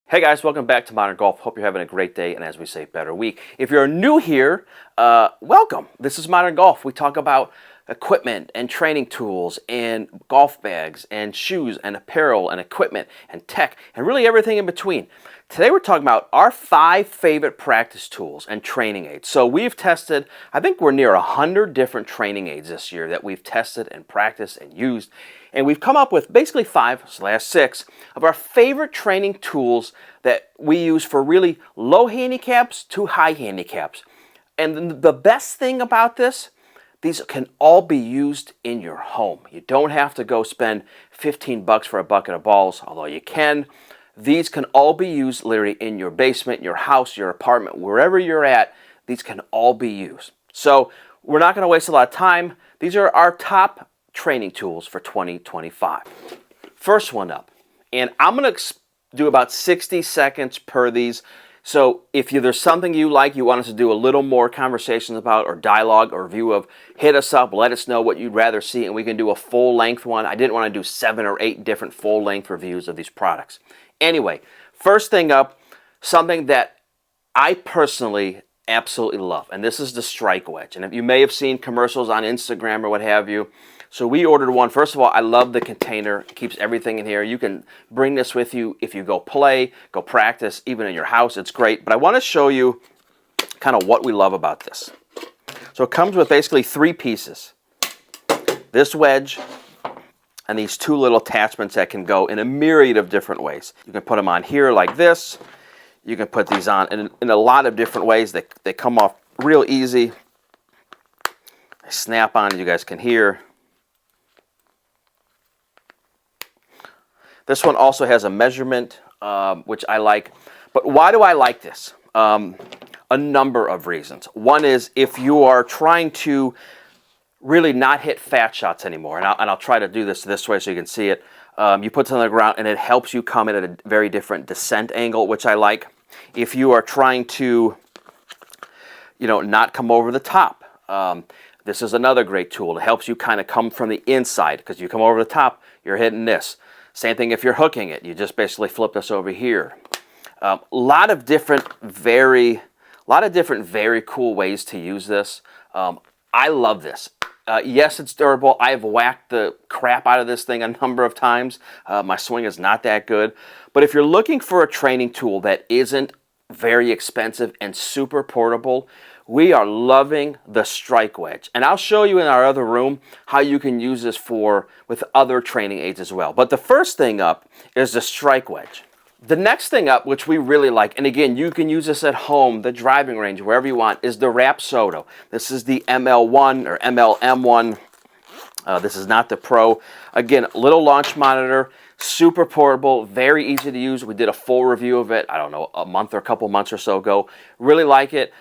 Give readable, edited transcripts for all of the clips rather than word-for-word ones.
Hey guys, welcome back to Modern Golf. Hope you're having a great day and, as we say, better week. If you're new here, welcome. This is Modern Golf. We talk about equipment and training tools and golf bags and shoes and apparel and equipment and tech and really everything in between. Today we're talking about our 5 favorite practice tools and training aids. So we've tested, I think we're near 100 different training aids this year that we've tested and practiced and used. And we've come up with basically 5/6 of our favorite training tools that we use for really low handicaps to high handicaps. And the best thing about this, these can all be used in your home. You don't have to go spend 15 bucks for a bucket of balls, although you can. These can all be used literally in your basement, your house, your apartment, wherever you're at. These can all be used. So we're not going to waste a lot of time. These are our top training tools for 2025. First one up, and I'm going to do about 60 seconds per these. So if there's something you like, you want us to do a little more conversations about, or dialogue or review of, hit us up, let us know what you'd rather see, and we can do a full length one. I didn't want to do 7 or 8 different full length reviews of these products. Anyway, first thing up, something that I personally absolutely love, and this is the strike wedge. And if you may have seen commercials on Instagram or what have you. So we ordered one. First of all, I love the container. It keeps everything in here. You can bring this with you if you go play, go practice, even in your house. It's great. But I want to show you kind of what we love about this. So it comes with basically 3 pieces. This wedge and these 2 little attachments that can go in a myriad of different ways. You can put them on here like this. You can put these on in a lot of different ways. They come off real easy. They snap on, as you guys can hear. This one also has a measurement, which I like. But why do I like this? A number of reasons. One is if you are trying to really not hit fat shots anymore, and I'll try to do this way so you can see it. You put something on the ground and it helps you come in at a very different descent angle, which I like. If you are trying to, not come over the top, this is another great tool. It helps you kind of come from the inside, because you come over the top, you're hitting this. Same thing if you're hooking it. You just basically flip this over here. A lot of different very cool ways to use this. I love this. Yes, it's durable. I've whacked the crap out of this thing a number of times. My swing is not that good. But if you're looking for a training tool that isn't very expensive and super portable, we are loving the strike wedge. And I'll show you in our other room how you can use this with other training aids as well. But the first thing up is the strike wedge. The next thing up, which we really like, and again, you can use this at home, the driving range, wherever you want, is the Rapsodo. This is the ML1 or MLM1. This is not the Pro. Again, little launch monitor, super portable, very easy to use. We did a full review of it, I don't know, a couple months or so ago. Really like it.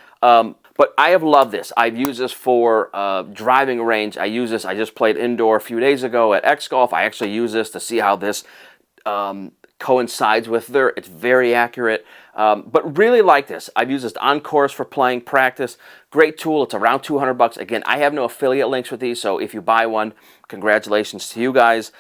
But I have loved this. I've used this for driving range. I use this. I just played indoor a few days ago at X Golf. I actually use this to see how this coincides with there. It's very accurate. But really like this. I've used this on course for playing practice. Great tool. It's around 200 bucks. Again, I have no affiliate links with these, so if you buy one, congratulations to you guys.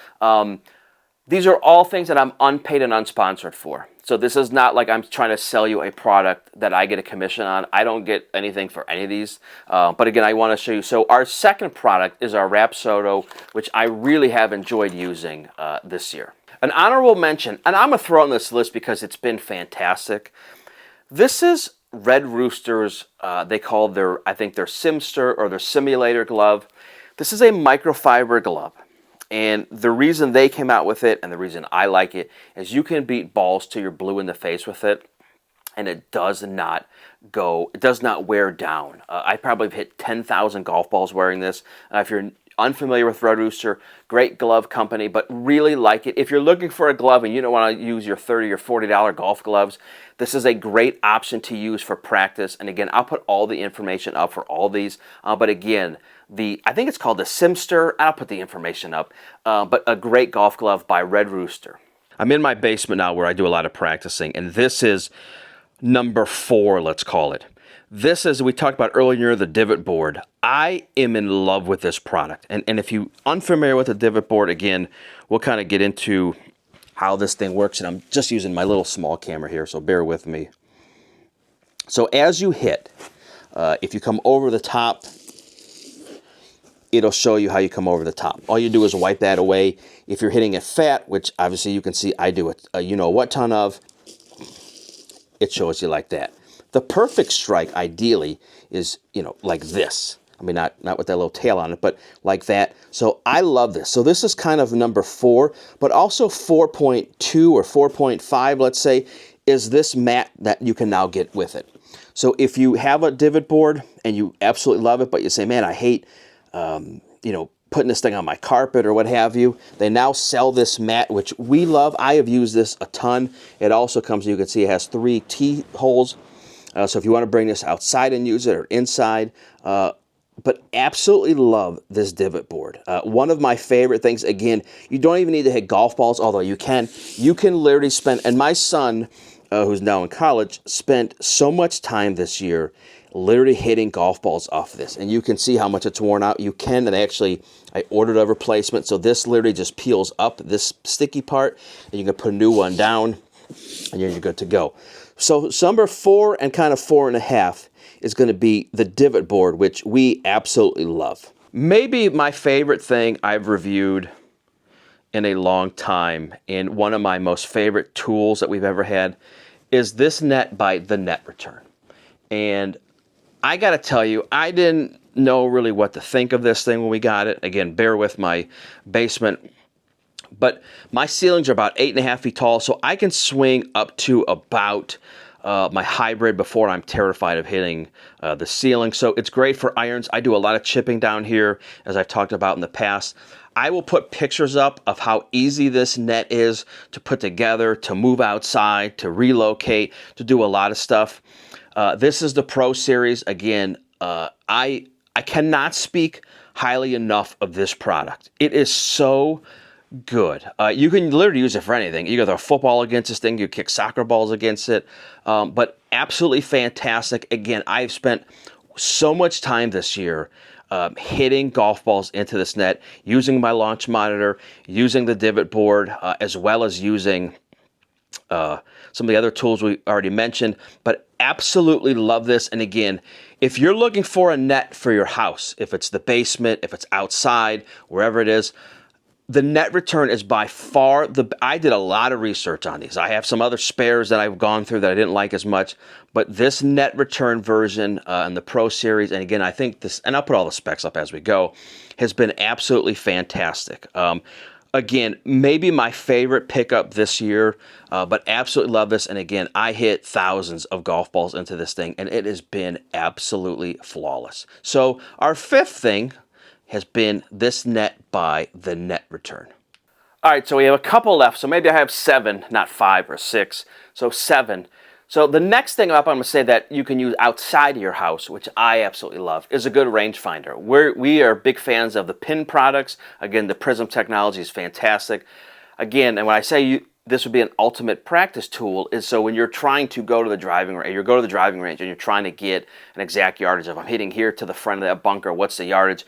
These are all things that I'm unpaid and unsponsored for. So this is not like I'm trying to sell you a product that I get a commission on. I don't get anything for any of these. But again, I want to show you. So our second product is our Rapsodo, which I really have enjoyed using this year. An honorable mention, and I'm going to throw on this list because it's been fantastic. This is Red Rooster's, they call their Simster or their simulator glove. This is a microfiber glove. And the reason they came out with it, and the reason I like it, is you can beat balls till you're blue in the face with it, and it does not wear down. I probably have hit 10,000 golf balls wearing this. If you're unfamiliar with Red Rooster, great glove company, but really like it. If you're looking for a glove and you don't want to use your $30 or $40 golf gloves, this is a great option to use for practice. And again, I'll put all the information up for all these. But again, I think it's called the Simster. I'll put the information up. But a great golf glove by Red Rooster. I'm in my basement now where I do a lot of practicing, and this is number 4, let's call it. This is, we talked about earlier, the Divot board. I am in love with this product. And if you're unfamiliar with the Divot board, again, we'll kind of get into how this thing works, and I'm just using my little small camera here, so bear with me. So as you hit, if you come over the top, it'll show you how you come over the top. All you do is wipe that away. If you're hitting it fat, which obviously you can see I do a you know what ton of, it shows you like that. The perfect strike, ideally, is, you know, like this. I mean, not with that little tail on it, but like that. So I love this. So this is kind of number 4, but also 4.2 or 4.5, let's say, is this mat that you can now get with it. So if you have a divot board and you absolutely love it, but you say, man, I hate you know, putting this thing on my carpet or what have you, they now sell this mat, which we love. I have used this a ton. It also comes, you can see it has 3 T-holes. So if you want to bring this outside and use it or inside, but absolutely love this divot board. One of my favorite things, again, you don't even need to hit golf balls, although you can literally spend, and my son, who's now in college, spent so much time this year literally hitting golf balls off of this, and you can see how much it's worn out. You can, and actually I ordered a replacement, so this literally just peels up this sticky part, and you can put a new one down, and you're good to go. So number 4 and kind of 4.5 is going to be the divot board, which we absolutely love. Maybe my favorite thing I've reviewed in a long time, and one of my most favorite tools that we've ever had, is this net by the Net Return. And I got to tell you, I didn't know really what to think of this thing when we got it. Again, bear with my basement. But my ceilings are about 8.5 feet tall, so I can swing up to about my hybrid before I'm terrified of hitting the ceiling. So it's great for irons. I do a lot of chipping down here, as I've talked about in the past. I will put pictures up of how easy this net is to put together, to move outside, to relocate, to do a lot of stuff. This is the Pro Series. Again, I cannot speak highly enough of this product. It is so good. You can literally use it for anything. You can throw a football against this thing. You kick soccer balls against it. But absolutely fantastic. Again, I've spent so much time this year hitting golf balls into this net, using my launch monitor, using the divot board, as well as using some of the other tools we already mentioned, but absolutely love this. And again, if you're looking for a net for your house, if it's the basement, if it's outside, wherever it is, the Net Return is by far I did a lot of research on these. I have some other spares that I've gone through that I didn't like as much, but this Net Return version and the Pro Series, and again, I think this, and I'll put all the specs up as we go, has been absolutely fantastic. Again, maybe my favorite pickup this year, but absolutely love this. And again, I hit thousands of golf balls into this thing, and it has been absolutely flawless. So our 5th thing has been this net by the Net Return. All right, so we have a couple left. So maybe I have 7, not 5 or 6. So 7. So the next thing up I'm going to say that you can use outside of your house, which I absolutely love, is a good rangefinder. We are big fans of the pin products. Again, the Prism technology is fantastic. Again, and when I say this would be an ultimate practice tool, is so when you're trying to go to the driving range, and you're trying to get an exact yardage of, I'm hitting here to the front of that bunker, what's the yardage?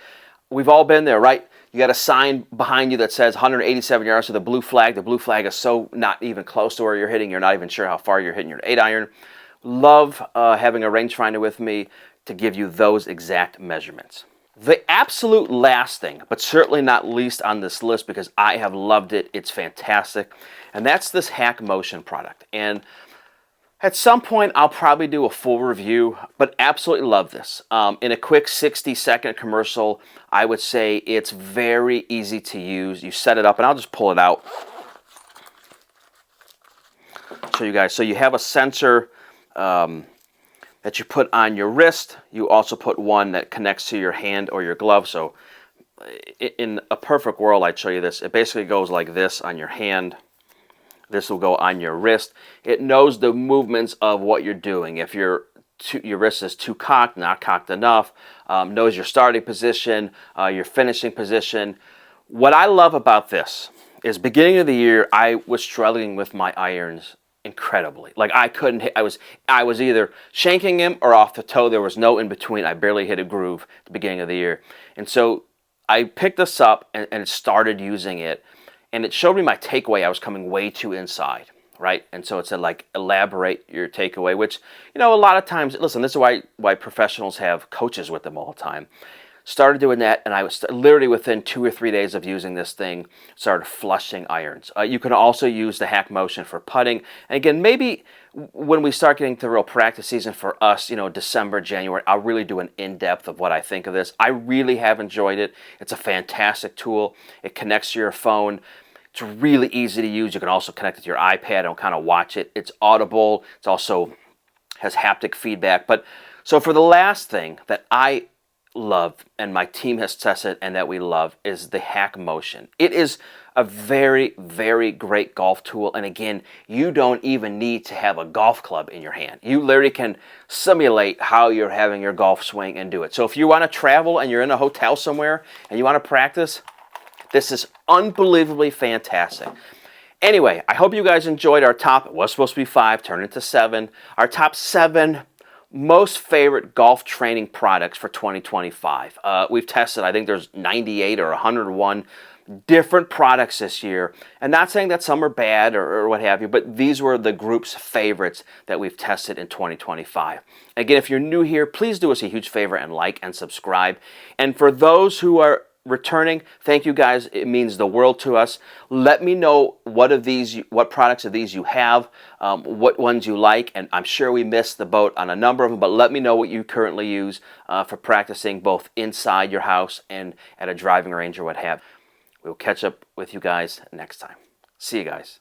We've all been there, right? You got a sign behind you that says 187 yards to the blue flag. The blue flag is so not even close to where you're hitting. You're not even sure how far you're hitting your 8-iron. Love having a rangefinder with me to give you those exact measurements. The absolute last thing, but certainly not least on this list because I have loved it, it's fantastic, and that's this HackMotion product. And at some point, I'll probably do a full review, but absolutely love this. In a quick 60-second commercial, I would say it's very easy to use. You set it up, and I'll just pull it out. Show you guys. So you have a sensor that you put on your wrist. You also put one that connects to your hand or your glove. So in a perfect world, I'd show you this. It basically goes like this on your hand. This will go on your wrist. It knows the movements of what you're doing. If your wrist is too cocked, not cocked enough, knows your starting position, your finishing position. What I love about this is beginning of the year, I was struggling with my irons incredibly. Like I couldn't hit, I was either shanking him or off the toe. There was no in between. I barely hit a groove at the beginning of the year. And so I picked this up and started using it. and it showed me my takeaway. I was coming way too inside, right? And so it said, like, elaborate your takeaway, which, you know, a lot of times, listen, this is why professionals have coaches with them all the time. Started doing that, and I was literally within 2 or 3 days of using this thing, started flushing irons. You can also use the HackMotion for putting. And again, maybe when we start getting to the real practice season for us, you know, December, January, I'll really do an in-depth of what I think of this. I really have enjoyed it. It's a fantastic tool. It connects to your phone. It's really easy to use. You can also connect it to your iPad and kind of watch it. It's audible. It's also has haptic feedback. But so for the last thing that I love and my team has tested and that we love is the HackMotion. It is a very, very great golf tool. And again, you don't even need to have a golf club in your hand. You literally can simulate how you're having your golf swing and do it. So if you want to travel and you're in a hotel somewhere and you want to practice, this is unbelievably fantastic. Anyway, I hope you guys enjoyed our top, it was supposed to be 5, turned into 7, our top 7 most favorite golf training products for 2025. We've tested, I think there's 98 or 101 different products this year. And not saying that some are bad or what have you, but these were the group's favorites that we've tested in 2025. Again, if you're new here, please do us a huge favor and like and subscribe. And for those who are returning, thank you guys. It means the world to us. Let me know what products of these you have, what ones you like, and I'm sure we missed the boat on a number of them, but let me know what you currently use for practicing both inside your house and at a driving range or what have. We'll catch up with you guys next time. See you guys.